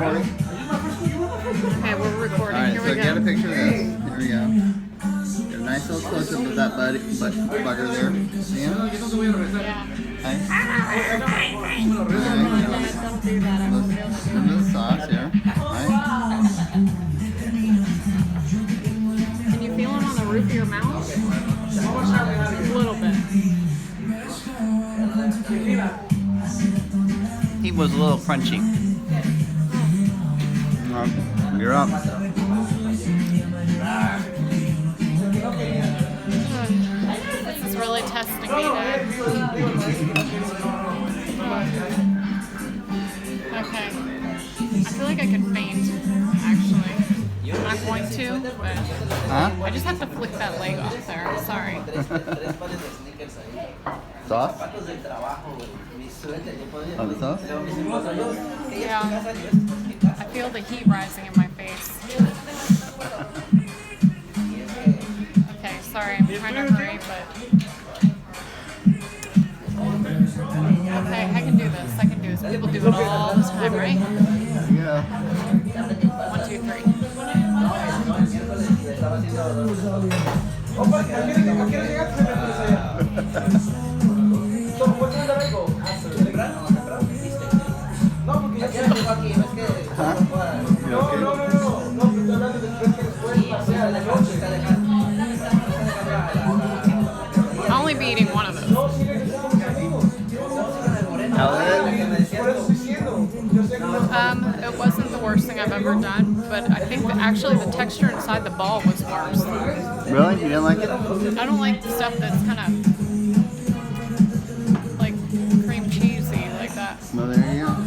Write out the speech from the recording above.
Okay, we're recording. Alright, Here so we go. get a picture of this. Here we go. Get a nice little close up of that bugger there. See him? Yeah. Hi. Don't do that. I won't be able to do Some of the sauce here. Hi. Can you feel it on the roof of your mouth? A little bit. He was a little crunchy. You're up. This is really testing me, Dad. Okay. I feel like I could faint, actually. I'm not going to, but Huh? I just have to flick that leg off there. I'm sorry. Sauce? Oh, the sauce? Yeah. I feel the heat rising in my face. Okay, sorry, I'm trying to hurry, but... Okay, I can do this. I can do this. People do it all the time, right? Yeah. 1, 2, 3. I'll only be eating one of those. It wasn't the worst thing I've ever done, but I think that actually the texture inside the ball was worse. Really? You didn't like it? I don't like the stuff that's kind of like cream cheesy like that. Well, there you go.